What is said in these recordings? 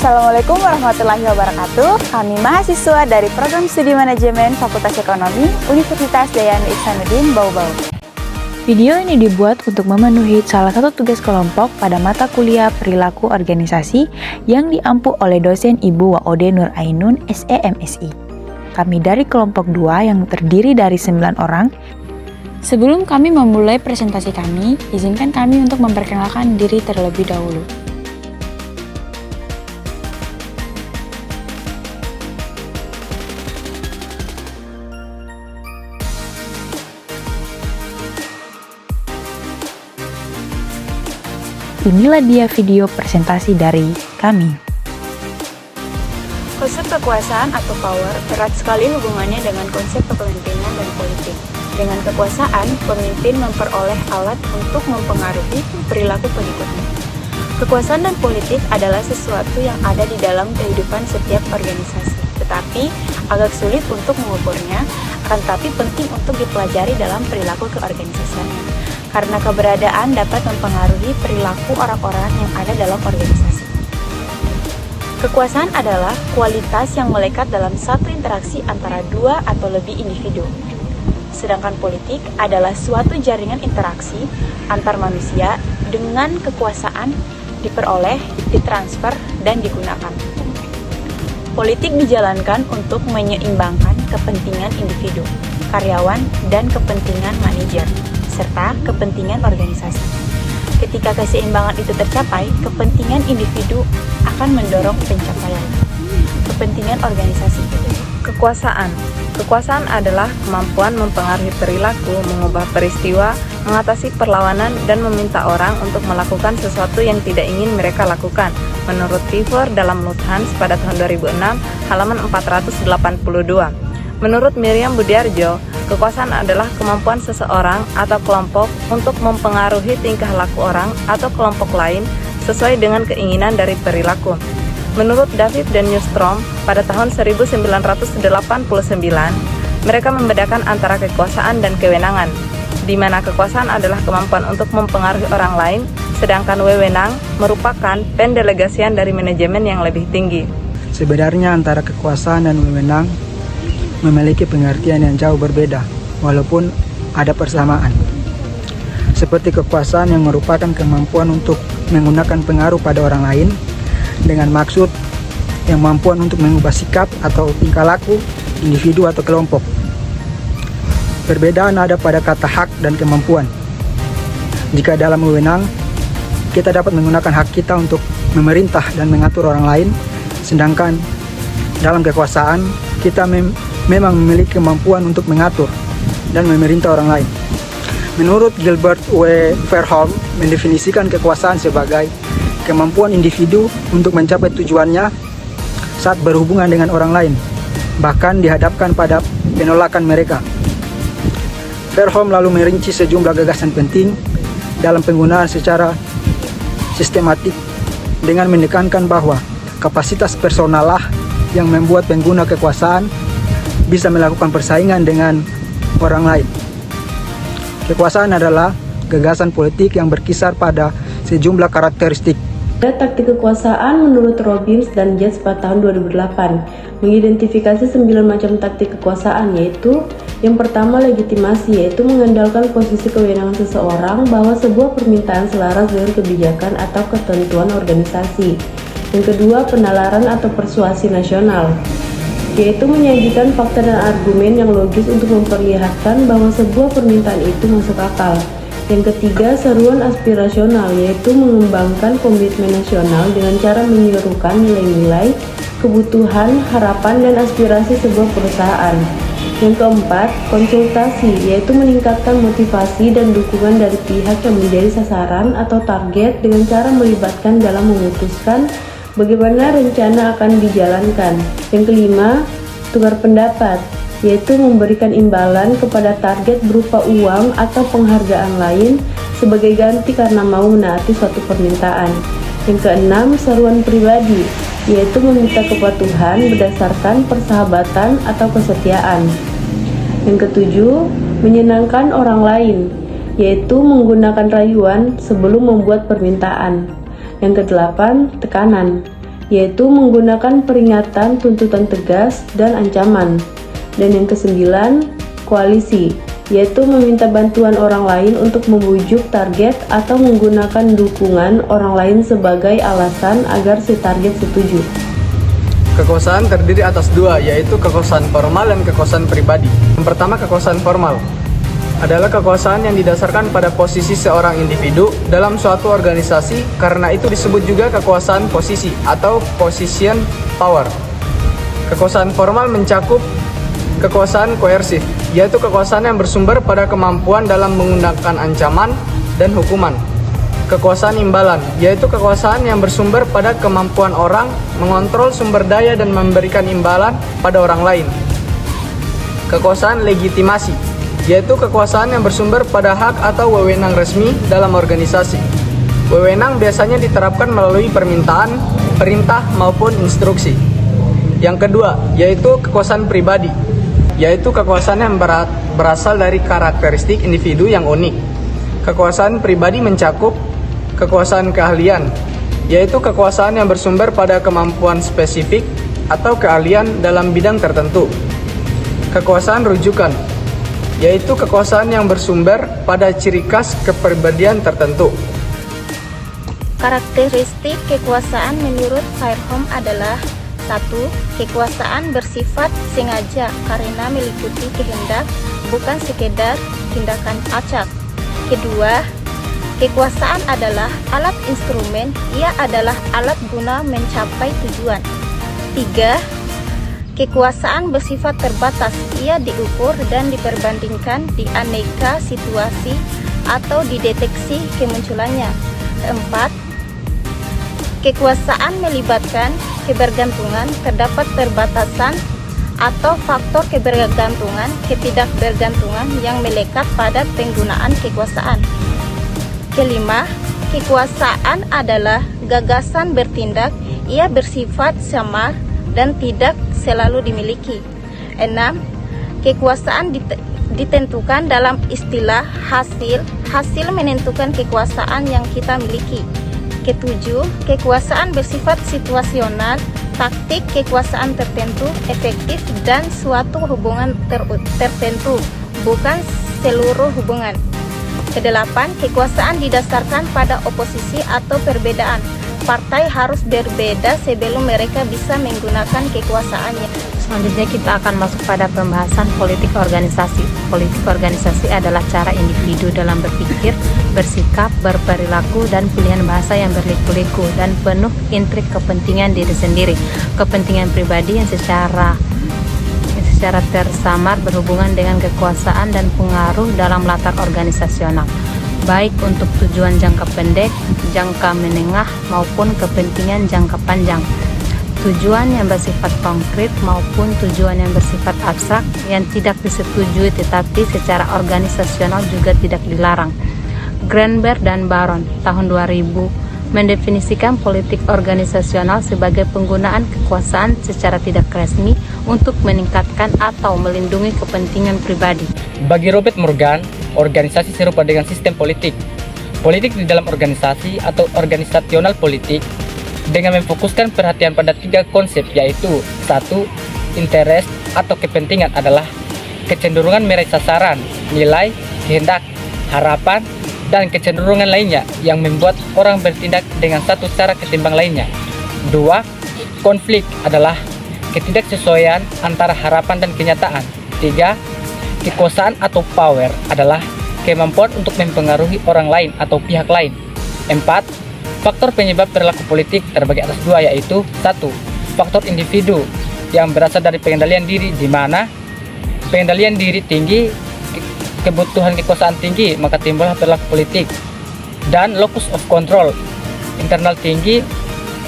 Assalamualaikum warahmatullahi wabarakatuh. Kami mahasiswa dari Program Studi Manajemen Fakultas Ekonomi Universitas Dayani Ihsanuddin Bau-Bau. Video ini dibuat untuk memenuhi salah satu tugas kelompok pada mata kuliah Perilaku Organisasi yang diampu oleh dosen Ibu Waode Nur Ainun, SEMSI. Kami dari kelompok 2 yang terdiri dari 9 orang. Sebelum kami memulai presentasi kami, izinkan kami untuk memperkenalkan diri terlebih dahulu. Inilah dia video presentasi dari kami. Konsep kekuasaan atau power erat sekali hubungannya dengan konsep kepemimpinan dan politik. Dengan kekuasaan, pemimpin memperoleh alat untuk mempengaruhi perilaku pengikutnya. Kekuasaan dan politik adalah sesuatu yang ada di dalam kehidupan setiap organisasi, tetapi agak sulit untuk mengukurnya, akan tetapi penting untuk dipelajari dalam perilaku keorganisasian. Karena keberadaan dapat mempengaruhi perilaku orang-orang yang ada dalam organisasi. Kekuasaan adalah kualitas yang melekat dalam satu interaksi antara dua atau lebih individu. Sedangkan politik adalah suatu jaringan interaksi antar manusia dengan kekuasaan diperoleh, ditransfer, dan digunakan. Politik dijalankan untuk menyeimbangkan kepentingan individu, karyawan, dan kepentingan manajer, serta kepentingan organisasi. Ketika keseimbangan itu tercapai, kepentingan individu akan mendorong pencapaian kepentingan organisasi. Kekuasaan adalah kemampuan mempengaruhi perilaku, mengubah peristiwa, mengatasi perlawanan, dan meminta orang untuk melakukan sesuatu yang tidak ingin mereka lakukan. Menurut Piver dalam Luthans pada tahun 2006, halaman 482. Menurut Miriam Budiarjo, kekuasaan adalah kemampuan seseorang atau kelompok untuk mempengaruhi tingkah laku orang atau kelompok lain sesuai dengan keinginan dari perilaku. Menurut David dan Newstrom, pada tahun 1989, mereka membedakan antara kekuasaan dan kewenangan, di mana kekuasaan adalah kemampuan untuk mempengaruhi orang lain, sedangkan wewenang merupakan pendelegasian dari manajemen yang lebih tinggi. Sebenarnya antara kekuasaan dan wewenang memiliki pengertian yang jauh berbeda, walaupun ada persamaan. Seperti kekuasaan yang merupakan kemampuan untuk menggunakan pengaruh pada orang lain dengan maksud yang kemampuan untuk mengubah sikap atau tingkah laku individu atau kelompok. Perbedaan ada pada kata hak dan kemampuan. Jika dalam wewenang, kita dapat menggunakan hak kita untuk memerintah dan mengatur orang lain, sedangkan dalam kekuasaan, kita memang memiliki kemampuan untuk mengatur dan memerintah orang lain. Menurut Gilbert W. Fairholm, mendefinisikan kekuasaan sebagai kemampuan individu untuk mencapai tujuannya saat berhubungan dengan orang lain, bahkan dihadapkan pada penolakan mereka. Fairholm lalu merinci sejumlah gagasan penting dalam penggunaan secara sistematik dengan menekankan bahwa kapasitas personal lah yang membuat pengguna kekuasaan bisa melakukan persaingan dengan orang lain. Kekuasaan adalah gagasan politik yang berkisar pada sejumlah karakteristik. Taktik kekuasaan menurut Robbins dan Yates pada tahun 2008 mengidentifikasi 9 macam taktik kekuasaan, yaitu yang pertama legitimasi, yaitu mengandalkan posisi kewenangan seseorang bahwa sebuah permintaan selaras dengan kebijakan atau ketentuan organisasi. Yang kedua, penalaran atau persuasi nasional, yaitu menyajikan fakta dan argumen yang logis untuk memperlihatkan bahwa sebuah permintaan itu masuk akal. Yang ketiga, seruan aspirasional, yaitu mengembangkan komitmen nasional dengan cara menyerukan nilai-nilai, kebutuhan, harapan, dan aspirasi sebuah perusahaan. Yang keempat, konsultasi, yaitu meningkatkan motivasi dan dukungan dari pihak yang menjadi sasaran atau target dengan cara melibatkan dalam memutuskan bagaimana rencana akan dijalankan. Yang kelima, tukar pendapat, yaitu memberikan imbalan kepada target berupa uang atau penghargaan lain sebagai ganti karena mau menaati suatu permintaan. Yang keenam, seruan pribadi, yaitu meminta kepatuhan berdasarkan persahabatan atau kesetiaan. Yang ketujuh, menyenangkan orang lain, yaitu menggunakan rayuan sebelum membuat permintaan. Yang kedelapan, tekanan, yaitu menggunakan peringatan, tuntutan tegas, dan ancaman. Dan yang kesembilan, koalisi, yaitu meminta bantuan orang lain untuk membujuk target atau menggunakan dukungan orang lain sebagai alasan agar si target setuju. Kekuasaan terdiri atas dua, yaitu kekuasaan formal dan kekuasaan pribadi. Yang pertama, kekuasaan formal adalah kekuasaan yang didasarkan pada posisi seorang individu dalam suatu organisasi, karena itu disebut juga kekuasaan posisi atau position power. Kekuasaan formal mencakup kekuasaan koersif, yaitu kekuasaan yang bersumber pada kemampuan dalam menggunakan ancaman dan hukuman. Kekuasaan imbalan, yaitu kekuasaan yang bersumber pada kemampuan orang mengontrol sumber daya dan memberikan imbalan pada orang lain. Kekuasaan legitimasi, yaitu kekuasaan yang bersumber pada hak atau wewenang resmi dalam organisasi. Wewenang biasanya diterapkan melalui permintaan, perintah, maupun instruksi. Yang kedua, yaitu kekuasaan pribadi, yaitu kekuasaan yang berasal dari karakteristik individu yang unik. Kekuasaan pribadi mencakup kekuasaan keahlian, yaitu kekuasaan yang bersumber pada kemampuan spesifik atau keahlian dalam bidang tertentu. Kekuasaan rujukan, yaitu kekuasaan yang bersumber pada ciri khas kepribadian tertentu. Karakteristik kekuasaan menurut Fairholm adalah 1. Kekuasaan bersifat sengaja karena meliputi kehendak, bukan sekedar tindakan acak. Kedua, kekuasaan adalah alat instrumen, ia adalah alat guna mencapai tujuan. 3. Kekuasaan bersifat terbatas, ia diukur dan diperbandingkan di aneka situasi atau dideteksi kemunculannya. 4. Kekuasaan melibatkan kebergantungan, terdapat perbatasan atau faktor kebergantungan, ketidakbergantungan yang melekat pada penggunaan kekuasaan. Kelima, kekuasaan adalah gagasan bertindak, ia bersifat samar dan tidak selalu dimiliki. 6. Kekuasaan ditentukan dalam istilah hasil menentukan kekuasaan yang kita miliki. Ketujuh, kekuasaan bersifat situasional, taktik kekuasaan tertentu, efektif dan suatu hubungan tertentu, bukan seluruh hubungan. Kedelapan, kekuasaan didasarkan pada oposisi atau perbedaan. Partai harus berbeda sebelum mereka bisa menggunakan kekuasaannya. Selanjutnya kita akan masuk pada pembahasan politik organisasi. Politik organisasi adalah cara individu dalam berpikir, bersikap, berperilaku, dan pilihan bahasa yang berliku-liku dan penuh intrik kepentingan diri sendiri, kepentingan pribadi yang secara tersamar berhubungan dengan kekuasaan dan pengaruh dalam latar organisasional, baik untuk tujuan jangka pendek, jangka menengah, maupun kepentingan jangka panjang. Tujuan yang bersifat konkret maupun tujuan yang bersifat abstrak yang tidak disetujui tetapi secara organisasional juga tidak dilarang. Granberg dan Baron tahun 2000 mendefinisikan politik organisasional sebagai penggunaan kekuasaan secara tidak resmi untuk meningkatkan atau melindungi kepentingan pribadi. Bagi Robert Morgan, organisasi serupa dengan sistem politik. Politik di dalam organisasi atau organisasional politik dengan memfokuskan perhatian pada 3 konsep, yaitu 1. Interest atau kepentingan adalah kecenderungan meraih sasaran, nilai, kehendak, harapan, dan kecenderungan lainnya yang membuat orang bertindak dengan satu cara ketimbang lainnya. 2. Konflik adalah ketidaksesuaian antara harapan dan kenyataan. 3. Kekuasaan atau power adalah kemampuan untuk mempengaruhi orang lain atau pihak lain. 4. Faktor penyebab perilaku politik terbagi atas 2, yaitu 1. Faktor individu yang berasal dari pengendalian diri, di mana pengendalian diri tinggi, kebutuhan kekuasaan tinggi, maka timbullah perilaku politik. Dan locus of control internal tinggi,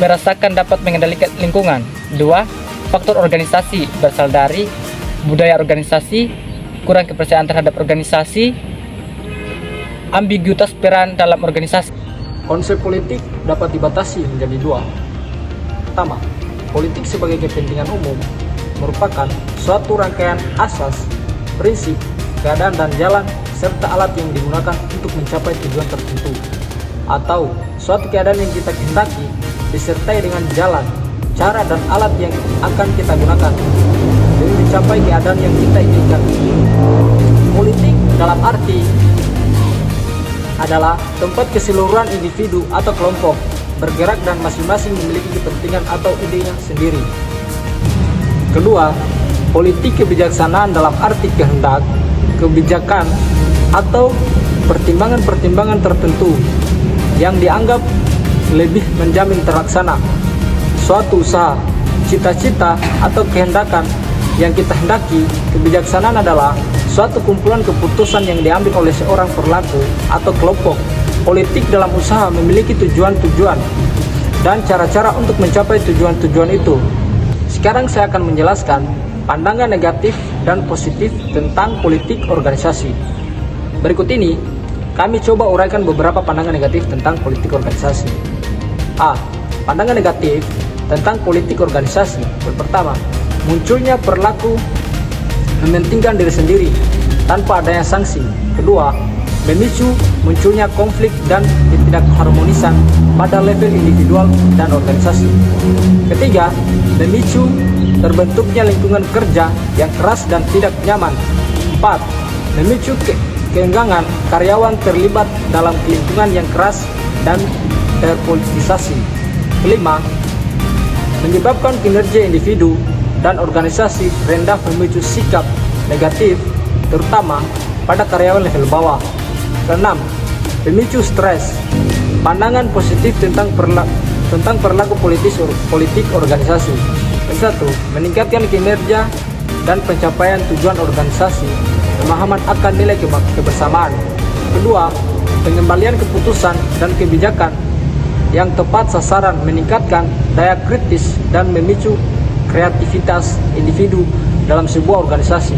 merasakan dapat mengendalikan lingkungan. 2. Faktor organisasi berasal dari budaya organisasi, kurang kepercayaan terhadap organisasi, ambiguitas peran dalam organisasi. Konsep politik dapat dibatasi menjadi 2. Pertama, politik sebagai kepentingan umum merupakan suatu rangkaian asas, prinsip, keadaan dan jalan, serta alat yang digunakan untuk mencapai tujuan tertentu, atau suatu keadaan yang kita kehendaki disertai dengan jalan, cara dan alat yang akan kita gunakan demi mencapai keadaan yang kita inginkan. Politik dalam arti adalah tempat keseluruhan individu atau kelompok bergerak dan masing-masing memiliki kepentingan atau idenya sendiri. Kedua, politik kebijaksanaan dalam arti kehendak, kebijakan, atau pertimbangan-pertimbangan tertentu yang dianggap lebih menjamin terlaksana suatu usaha, cita-cita, atau kehendakan yang kita hendaki. Kebijaksanaan adalah suatu kumpulan keputusan yang diambil oleh seorang perilaku atau kelompok politik dalam usaha memiliki tujuan-tujuan dan cara-cara untuk mencapai tujuan-tujuan itu. Sekarang saya akan menjelaskan pandangan negatif dan positif tentang politik organisasi. Berikut ini, kami coba uraikan beberapa pandangan negatif tentang politik organisasi. A. Pandangan negatif tentang politik organisasi. Yang pertama, munculnya perilaku mementingkan diri sendiri tanpa adanya sanksi. Kedua, memicu munculnya konflik dan ketidakharmonisan pada level individual dan organisasi. Ketiga, memicu terbentuknya lingkungan kerja yang keras dan tidak nyaman. 4. Memicu keengganan karyawan terlibat dalam lingkungan yang keras dan terpolitisasi. Kelima, menyebabkan kinerja individu dan organisasi rendah, memicu sikap negatif terutama pada karyawan level bawah. Keenam, pemicu stres. Pandangan positif tentang perilaku politik organisasi. Satu, meningkatkan kinerja dan pencapaian tujuan organisasi, pemahaman akan nilai kebersamaan. Kedua, pengembalian keputusan dan kebijakan yang tepat sasaran, meningkatkan daya kritis dan memicu kreativitas individu dalam sebuah organisasi.